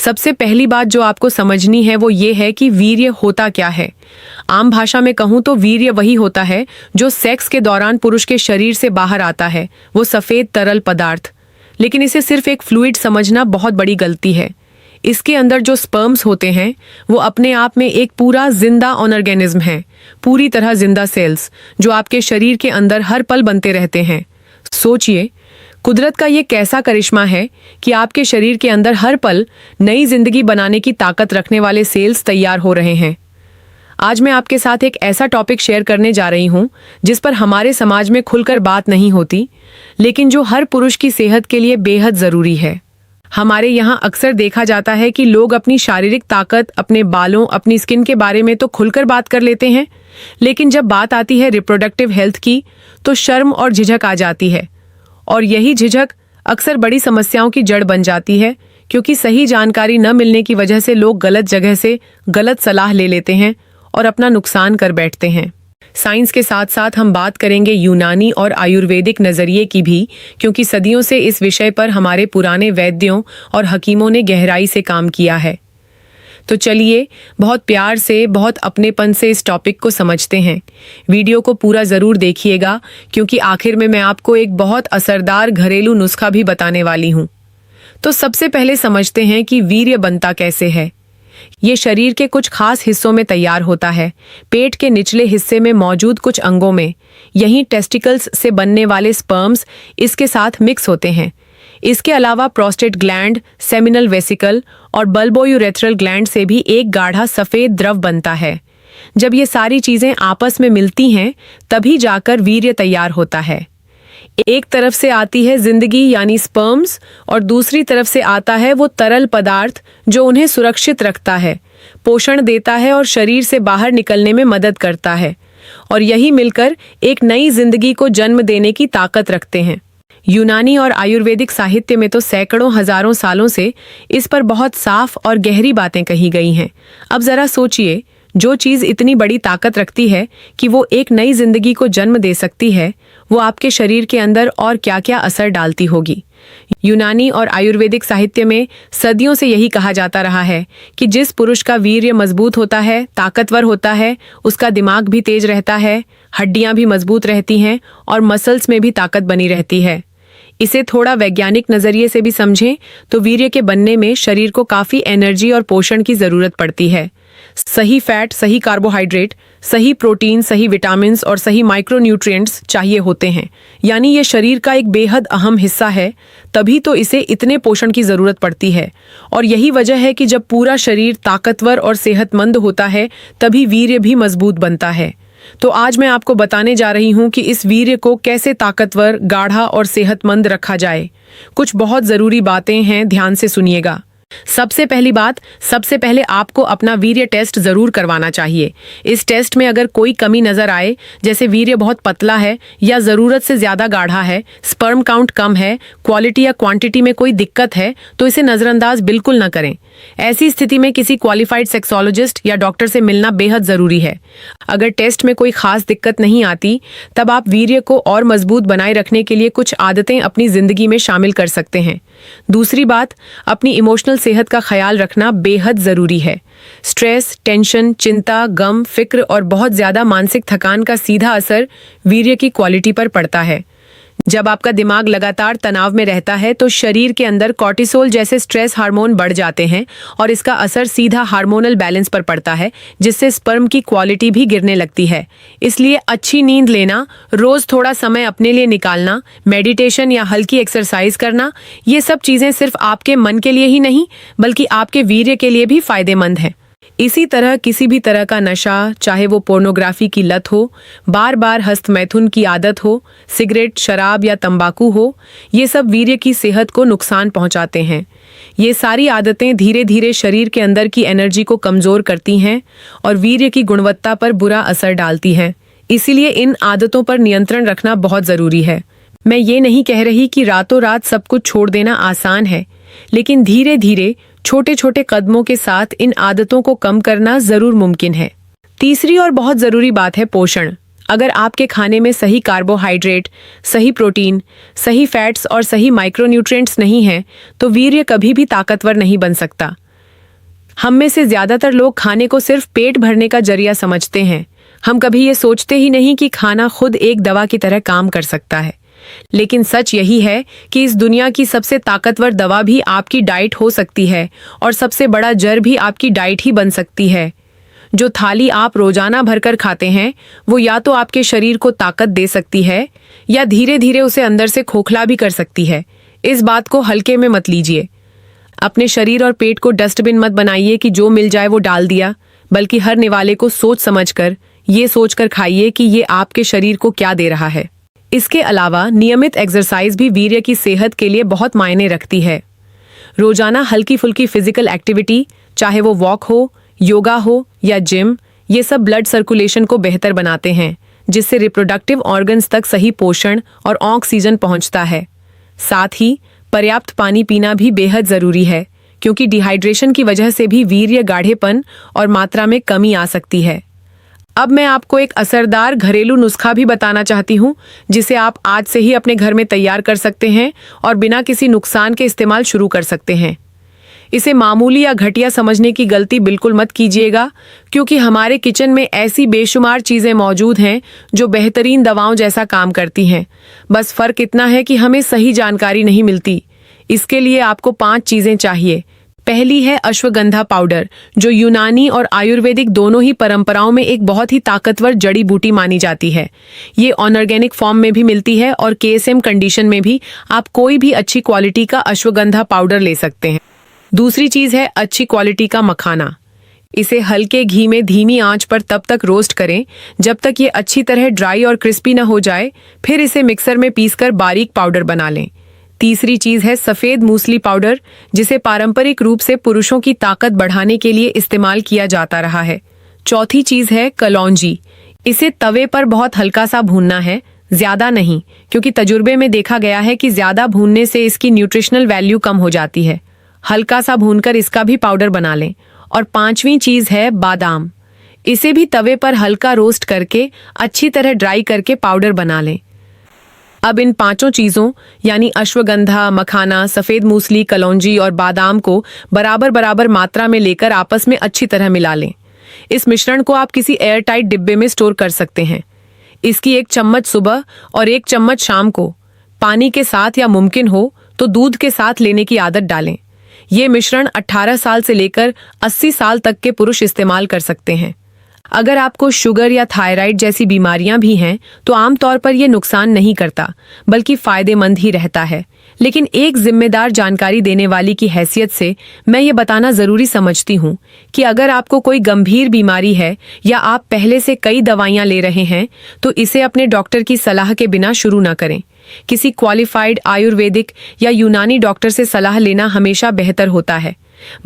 सबसे पहली बात जो आपको समझनी है वो ये है कि वीर्य होता क्या है। आम भाषा में कहूँ तो वीर्य वही होता है जो सेक्स के दौरान पुरुष के शरीर से बाहर आता है, वो सफ़ेद तरल पदार्थ। लेकिन इसे सिर्फ एक फ्लूइड समझना बहुत बड़ी गलती है। इसके अंदर जो स्पर्म्स होते हैं वो अपने आप में एक पूरा जिंदा ऑर्गेनिज्म है, पूरी तरह जिंदा सेल्स जो आपके शरीर के अंदर हर पल बनते रहते हैं। सोचिए, कुदरत का ये कैसा करिश्मा है कि आपके शरीर के अंदर हर पल नई जिंदगी बनाने की ताकत रखने वाले सेल्स तैयार हो रहे हैं। आज मैं आपके साथ एक ऐसा टॉपिक शेयर करने जा रही हूँ जिस पर हमारे समाज में खुलकर बात नहीं होती, लेकिन जो हर पुरुष की सेहत के लिए बेहद ज़रूरी है। हमारे यहाँ अक्सर देखा जाता है कि लोग अपनी शारीरिक ताकत, अपने बालों, अपनी स्किन के बारे में तो खुलकर बात कर लेते हैं, लेकिन जब बात आती है रिप्रोडक्टिव हेल्थ की तो शर्म और झिझक आ जाती है। और यही झिझक अक्सर बड़ी समस्याओं की जड़ बन जाती है, क्योंकि सही जानकारी न मिलने की वजह से लोग गलत जगह से गलत सलाह ले लेते हैं और अपना नुकसान कर बैठते हैं। साइंस के साथ साथ हम बात करेंगे यूनानी और आयुर्वेदिक नज़रिए की भी, क्योंकि सदियों से इस विषय पर हमारे पुराने वैद्यों और हकीमों ने गहराई से काम किया है। तो चलिए बहुत प्यार से, बहुत अपनेपन से इस टॉपिक को समझते हैं। वीडियो को पूरा ज़रूर देखिएगा, क्योंकि आखिर में मैं आपको एक बहुत असरदार घरेलू नुस्खा भी बताने वाली हूँ। तो सबसे पहले समझते हैं कि वीर्य बनता कैसे है। ये शरीर के कुछ खास हिस्सों में तैयार होता है। पेट के निचले हिस्से में मौजूद कुछ अंगों में, यहीं टेस्टिकल्स से बनने वाले स्पर्म्स इसके साथ मिक्स होते हैं। इसके अलावा प्रोस्टेट ग्लैंड, सेमिनल वेसिकल और बल्बोयूरेथ्रल ग्लैंड से भी एक गाढ़ा सफ़ेद द्रव बनता है। जब ये सारी चीज़ें आपस में मिलती हैं तभी जाकर वीर्य तैयार होता है। एक तरफ से आती है जिंदगी यानी स्पर्म्स, और दूसरी तरफ से आता है वो तरल पदार्थ जो उन्हें सुरक्षित रखता है, पोषण देता है और शरीर से बाहर निकलने में मदद करता है। और यही मिलकर एक नई जिंदगी को जन्म देने की ताकत रखते हैं। यूनानी और आयुर्वेदिक साहित्य में तो सैकड़ों हजारों सालों से इस पर बहुत साफ और गहरी बातें कही गई हैं। अब जरा सोचिए, जो चीज़ इतनी बड़ी ताकत रखती है कि वो एक नई जिंदगी को जन्म दे सकती है, वो आपके शरीर के अंदर और क्या क्या असर डालती होगी। यूनानी और आयुर्वेदिक साहित्य में सदियों से यही कहा जाता रहा है कि जिस पुरुष का वीर्य मजबूत होता है, ताकतवर होता है, उसका दिमाग भी तेज रहता है, हड्डियां भी मजबूत रहती हैं और मसल्स में भी ताकत बनी रहती है। इसे थोड़ा वैज्ञानिक नज़रिए से भी समझें तो वीर्य के बनने में शरीर को काफ़ी एनर्जी और पोषण की ज़रूरत पड़ती है। सही फैट, सही कार्बोहाइड्रेट, सही प्रोटीन, सही विटामिन्स और सही माइक्रोन्यूट्रिएंट्स चाहिए होते हैं। यानी ये शरीर का एक बेहद अहम हिस्सा है, तभी तो इसे इतने पोषण की ज़रूरत पड़ती है। और यही वजह है कि जब पूरा शरीर ताकतवर और सेहतमंद होता है तभी वीर्य भी मजबूत बनता है। तो आज मैं आपको बताने जा रही हूँ कि इस वीर्य को कैसे ताकतवर, गाढ़ा और सेहतमंद रखा जाए। कुछ बहुत ज़रूरी बातें हैं, ध्यान से सुनिएगा। सबसे पहली बात, सबसे पहले आपको अपना वीर्य टेस्ट ज़रूर करवाना चाहिए। इस टेस्ट में अगर कोई कमी नज़र आए, जैसे वीर्य बहुत पतला है या ज़रूरत से ज़्यादा गाढ़ा है, स्पर्म काउंट कम है, क्वालिटी या क्वांटिटी में कोई दिक्कत है, तो इसे नज़रअंदाज बिल्कुल न करें। ऐसी स्थिति में किसी क्वालिफाइड सेक्सोलॉजिस्ट या डॉक्टर से मिलना बेहद ज़रूरी है। अगर टेस्ट में कोई खास दिक्कत नहीं आती, तब आप वीर्य को और मजबूत बनाए रखने के लिए कुछ आदतें अपनी ज़िंदगी में शामिल कर सकते हैं। दूसरी बात, अपनी इमोशनल सेहत का ख्याल रखना बेहद ज़रूरी है। स्ट्रेस, टेंशन, चिंता, गम, फिक्र और बहुत ज़्यादा मानसिक थकान का सीधा असर वीर्य की क्वालिटी पर पड़ता है। जब आपका दिमाग लगातार तनाव में रहता है तो शरीर के अंदर कॉर्टिसोल जैसे स्ट्रेस हार्मोन बढ़ जाते हैं और इसका असर सीधा हार्मोनल बैलेंस पर पड़ता है, जिससे स्पर्म की क्वालिटी भी गिरने लगती है। इसलिए अच्छी नींद लेना, रोज़ थोड़ा समय अपने लिए निकालना, मेडिटेशन या हल्की एक्सरसाइज करना, ये सब चीज़ें सिर्फ आपके मन के लिए ही नहीं बल्कि आपके वीर्य के लिए भी फायदेमंद हैं। इसी तरह किसी भी तरह का नशा, चाहे वो पोर्नोग्राफी की लत हो, बार बार हस्तमैथुन की आदत हो, सिगरेट, शराब या तंबाकू हो, ये सब वीर्य की सेहत को नुकसान पहुंचाते हैं। ये सारी आदतें धीरे धीरे शरीर के अंदर की एनर्जी को कमज़ोर करती हैं और वीर्य की गुणवत्ता पर बुरा असर डालती हैं। इसीलिए इन आदतों पर नियंत्रण रखना बहुत ज़रूरी है। मैं ये नहीं कह रही कि रातों रात सब कुछ छोड़ देना आसान है, लेकिन धीरे धीरे छोटे छोटे कदमों के साथ इन आदतों को कम करना ज़रूर मुमकिन है। तीसरी और बहुत ज़रूरी बात है पोषण। अगर आपके खाने में सही कार्बोहाइड्रेट, सही प्रोटीन, सही फैट्स और सही माइक्रोन्यूट्रिएंट्स नहीं हैं, तो वीर्य कभी भी ताकतवर नहीं बन सकता। हम में से ज्यादातर लोग खाने को सिर्फ पेट भरने का जरिया समझते हैं। हम कभी ये सोचते ही नहीं कि खाना खुद एक दवा की तरह काम कर सकता है। लेकिन सच यही है कि इस दुनिया की सबसे ताकतवर दवा भी आपकी डाइट हो सकती है और सबसे बड़ा जर भी आपकी डाइट ही बन सकती है। जो थाली आप रोजाना भरकर खाते हैं वो या तो आपके शरीर को ताकत दे सकती है या धीरे धीरे उसे अंदर से खोखला भी कर सकती है। इस बात को हल्के में मत लीजिए। अपने शरीर और पेट को डस्टबिन मत बनाइए कि जो मिल जाए वो डाल दिया, बल्कि हर निवाले को सोच समझकर ये सोचकर खाइए कि ये आपके शरीर को क्या दे रहा है। इसके अलावा नियमित एक्सरसाइज भी वीर्य की सेहत के लिए बहुत मायने रखती है। रोजाना हल्की फुल्की फिजिकल एक्टिविटी, चाहे वो वॉक हो, योगा हो या जिम, ये सब ब्लड सर्कुलेशन को बेहतर बनाते हैं, जिससे रिप्रोडक्टिव ऑर्गन्स तक सही पोषण और ऑक्सीजन पहुंचता है। साथ ही पर्याप्त पानी पीना भी बेहद जरूरी है, क्योंकि डिहाइड्रेशन की वजह से भी वीर्य गाढ़ेपन और मात्रा में कमी आ सकती है। अब मैं आपको एक असरदार घरेलू नुस्खा भी बताना चाहती हूँ, जिसे आप आज से ही अपने घर में तैयार कर सकते हैं और बिना किसी नुकसान के इस्तेमाल शुरू कर सकते हैं। इसे मामूली या घटिया समझने की गलती बिल्कुल मत कीजिएगा, क्योंकि हमारे किचन में ऐसी बेशुमार चीजें मौजूद हैं जो बेहतरीन दवाओं जैसा काम करती हैं। बस फर्क इतना है कि हमें सही जानकारी नहीं मिलती। इसके लिए आपको 5 चीजें चाहिए। पहली है अश्वगंधा पाउडर, जो यूनानी और आयुर्वेदिक दोनों ही परंपराओं में एक बहुत ही ताकतवर जड़ी बूटी मानी जाती है। ये ऑर्गेनिक फॉर्म में भी मिलती है और केएसएम कंडीशन में भी आप कोई भी अच्छी क्वालिटी का अश्वगंधा पाउडर ले सकते हैं। दूसरी चीज है अच्छी क्वालिटी का मखाना। इसे हल्के घी में धीमी आंच पर तब तक रोस्ट करें जब तक ये अच्छी तरह ड्राई और क्रिस्पी न हो जाए। फिर इसे मिक्सर में पीसकर बारीक पाउडर बना लें। तीसरी चीज है सफेद मूसली पाउडर, जिसे पारंपरिक रूप से पुरुषों की ताकत बढ़ाने के लिए इस्तेमाल किया जाता रहा है। चौथी चीज है कलौंजी। इसे तवे पर बहुत हल्का सा भूनना है, ज्यादा नहीं, क्योंकि तजुर्बे में देखा गया है कि ज्यादा भूनने से इसकी न्यूट्रिशनल वैल्यू कम हो जाती है। हल्का सा भूनकर इसका भी पाउडर बना लें। और 5वीं चीज है बादाम। इसे भी तवे पर हल्का रोस्ट करके अच्छी तरह ड्राई करके पाउडर बना लें। अब इन 5 चीजों यानी अश्वगंधा, मखाना, सफेद मूसली, कलौंजी और बादाम को बराबर बराबर मात्रा में लेकर आपस में अच्छी तरह मिला लें। इस मिश्रण को आप किसी एयरटाइट डिब्बे में स्टोर कर सकते हैं। इसकी 1 चम्मच सुबह और 1 चम्मच शाम को पानी के साथ या मुमकिन हो तो दूध के साथ लेने की आदत डालें। ये मिश्रण 18 साल से लेकर 80 साल तक के पुरुष इस्तेमाल कर सकते हैं। अगर आपको शुगर या थायराइड जैसी बीमारियां भी हैं तो आमतौर पर यह नुकसान नहीं करता, बल्कि फायदेमंद ही रहता है। लेकिन एक जिम्मेदार जानकारी देने वाली की हैसियत से मैं ये बताना जरूरी समझती हूँ कि अगर आपको कोई गंभीर बीमारी है या आप पहले से कई दवाइयाँ ले रहे हैं तो इसे अपने डॉक्टर की सलाह के बिना शुरू न करें। किसी क्वालिफाइड आयुर्वेदिक या यूनानी डॉक्टर से सलाह लेना हमेशा बेहतर होता है।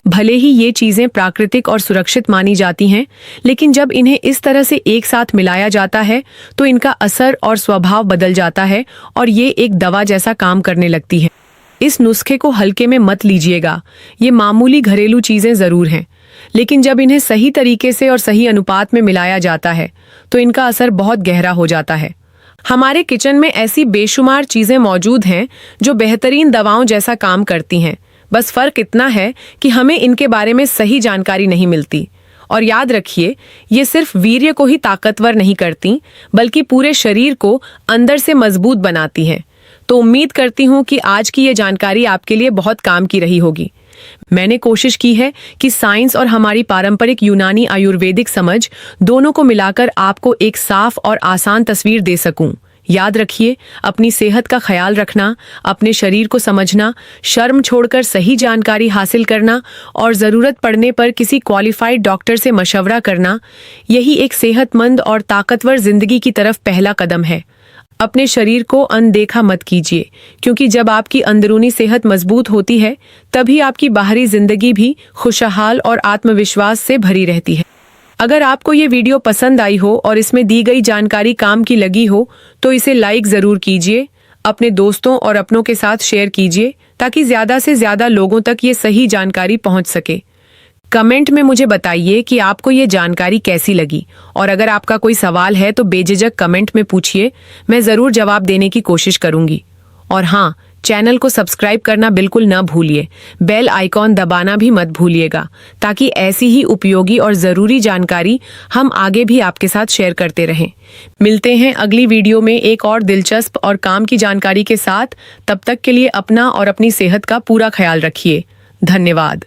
भले ही ये चीजें प्राकृतिक और सुरक्षित मानी जाती हैं, लेकिन जब इन्हें इस तरह से एक साथ मिलाया जाता है तो इनका असर और स्वभाव बदल जाता है और ये एक दवा जैसा काम करने लगती है। इस नुस्खे को हल्के में मत लीजिएगा। ये मामूली घरेलू चीजें जरूर हैं, लेकिन जब इन्हें सही तरीके से और सही अनुपात में मिलाया जाता है तो इनका असर बहुत गहरा हो जाता है। हमारे किचन में ऐसी बेशुमार चीजें मौजूद हैं जो बेहतरीन दवाओं जैसा काम करती हैं। बस फर्क इतना है कि हमें इनके बारे में सही जानकारी नहीं मिलती। और याद रखिए, ये सिर्फ वीर्य को ही ताकतवर नहीं करती, बल्कि पूरे शरीर को अंदर से मजबूत बनाती हैं। तो उम्मीद करती हूँ कि आज की ये जानकारी आपके लिए बहुत काम की रही होगी। मैंने कोशिश की है कि साइंस और हमारी पारंपरिक यूनानी आयुर्वेदिक समझ दोनों को मिलाकर आपको एक साफ और आसान तस्वीर दे सकूं। याद रखिए, अपनी सेहत का ख्याल रखना, अपने शरीर को समझना, शर्म छोड़कर सही जानकारी हासिल करना और ज़रूरत पड़ने पर किसी क्वालिफाइड डॉक्टर से मशवरा करना, यही एक सेहतमंद और ताकतवर जिंदगी की तरफ पहला कदम है। अपने शरीर को अनदेखा मत कीजिए, क्योंकि जब आपकी अंदरूनी सेहत मजबूत होती है तभी आपकी बाहरी जिंदगी भी खुशहाल और आत्मविश्वास से भरी रहती है। अगर आपको ये वीडियो पसंद आई हो और इसमें दी गई जानकारी काम की लगी हो तो इसे लाइक ज़रूर कीजिए, अपने दोस्तों और अपनों के साथ शेयर कीजिए ताकि ज़्यादा से ज़्यादा लोगों तक ये सही जानकारी पहुंच सके। कमेंट में मुझे बताइए कि आपको ये जानकारी कैसी लगी, और अगर आपका कोई सवाल है तो बेझिझक कमेंट में पूछिए, मैं ज़रूर जवाब देने की कोशिश करूंगी। और हाँ, चैनल को सब्सक्राइब करना बिल्कुल न भूलिए। बेल आइकॉन दबाना भी मत भूलिएगा, ताकि ऐसी ही उपयोगी और ज़रूरी जानकारी हम आगे भी आपके साथ शेयर करते रहें। मिलते हैं अगली वीडियो में एक और दिलचस्प और काम की जानकारी के साथ। तब तक के लिए अपना और अपनी सेहत का पूरा ख्याल रखिए। धन्यवाद।